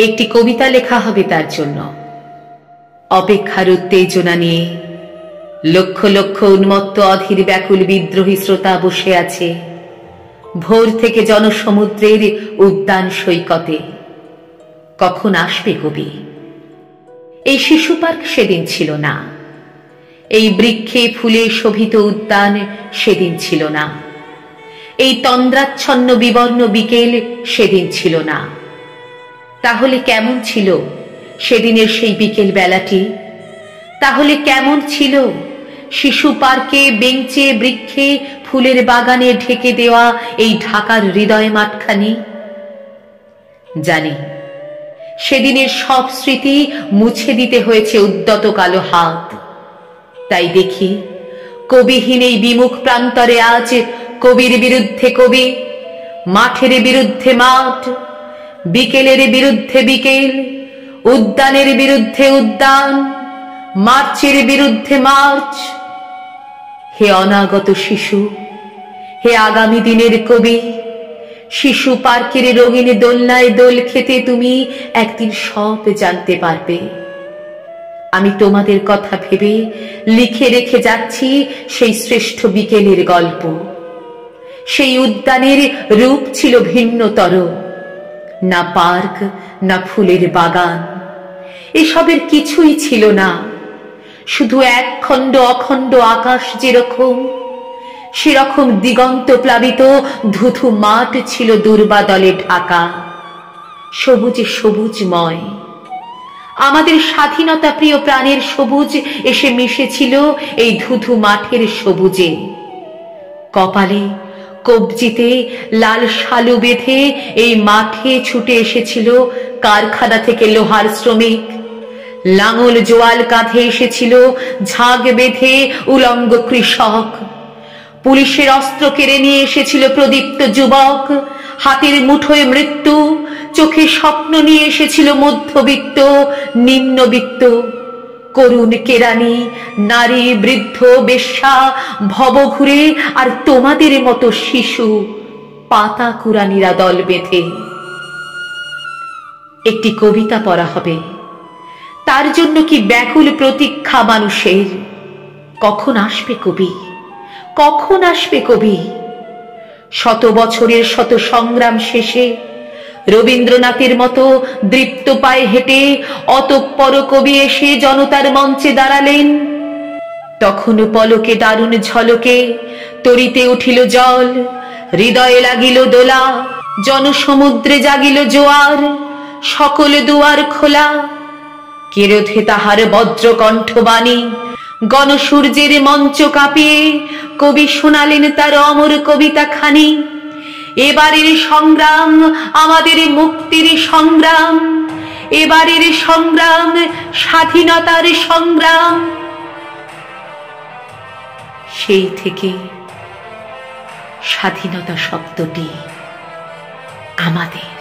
একটি কবিতা লেখা হবে তার জন্য। অপেক্ষার উত্তেজনা নিয়ে লক্ষ লক্ষ উন্মত্ত অধীর ব্যাকুল বিদ্রোহী শ্রোতা বসে আছে ভোর থেকে জনসমুদ্রের উদ্যান সৈকতে। কখন আসবে কবি? এই শিশু পার্ক সেদিন ছিল না, এই বৃক্ষে ফুলে শোভিত উদ্যান সেদিন ছিল না, এই তন্দ্রাচ্ছন্ন বিবর্ণ বিকেল সেদিন ছিল না। তাহলে কেমন ছিল সেদিনের সেই বিকেল বেলাটি? তাহলে কেমন ছিল শিশু পার্কে, বেঞ্চে, বৃক্ষে, ফুলের বাগানে ঢেকে দেওয়া এই ঢাকার হৃদয় মাঠখানি? জানি সেদিনের সব স্মৃতি মুছে দিতে হয়েছে উদ্যত কালো হাত। তাই দেখি কবিহীন এই বিমুখ প্রান্তরে আজ কবির বিরুদ্ধে কবি, মাঠের বিরুদ্ধে মাঠ, বিকেলের বিরুদ্ধে বিকেল, উদ্যানের বিরুদ্ধে উদ্যান, মার্চের বিরুদ্ধে মার্চ। হে অনাগত শিশু, হে আগামী দিনের কবি, শিশু পার্কের রঙিন দোলনায় দোল খেতে তুমি একদিন সব জানতে পারবে। আমি তোমাদের কথা ভেবে লিখে রেখে যাচ্ছি সেই শ্রেষ্ঠ বিকেলের গল্প। সেই উদ্যানের রূপ ছিল ভিন্নতর, না পার্ক, না ফুলের বাগান, এসবের কিছুই ছিল না। শুধু এক খণ্ড অখণ্ড আকাশ যেরকম, সেরকম দিগন্ত প্লাবিত ধুধু মাঠ ছিল দুর্বাদলে ঢাকা, সবুজে সবুজময়। আমাদের স্বাধীনতা প্রিয় প্রাণের সবুজ এসে মিশেছিল এই ধুধু মাঠের সবুজে। কপালে কবজিতে লাল শালু বেঁধে এই মাঠে ছুটে এসেছিল কারখানা থেকে লোহার শ্রমিক, লাঙল জোয়াল কাঁধে এসেছিল ঝাঁক বেঁধে উলঙ্গ কৃষক, পুলিশের অস্ত্র কেড়ে নিয়ে এসেছিল প্রদীপ্ত যুবক, হাতের মুঠোয় মৃত্যু, চোখে স্বপ্ন নিয়ে এসেছিল মধ্যবিত্ত, নিম্নবিত্ত, করুণ কেরানি, নারী, বৃদ্ধ, বেশ্যা, ভবঘুরে আর তোমাদের মতো শিশু পাতা কুড়ানিরা দল বেঁধে। একটি কবিতা পড়া হবে, তার জন্য কি ব্যাকুল প্রতীক্ষা মানুষের। কখন আসবে কবি? কখন আসবে কবি? শত বছরের শত সংগ্রাম শেষে রবীন্দ্রনাথের মতো দৃপ্ত পায়ে হেঁটে অতঃপর কবি এসে জনতার মঞ্চে দাঁড়ালেন। তখন পলকে দারুণ ঝলকে তরিতে উঠিল জল, হৃদয়ে লাগিল দোলা, জনসমুদ্রে জাগিল জোয়ার, সকল দুয়ার খোলা। কেরোধে তাহার বজ্র কণ্ঠবাণী, গণসূর্যের মঞ্চ কাঁপিয়ে কবি শোনালেন তার অমর কবিতা খানি। এবারের সংগ্রাম আমাদের মুক্তির সংগ্রাম, এবারের সংগ্রাম স্বাধীনতার সংগ্রাম। সেই থেকে স্বাধীনতা শব্দটি আমাদের।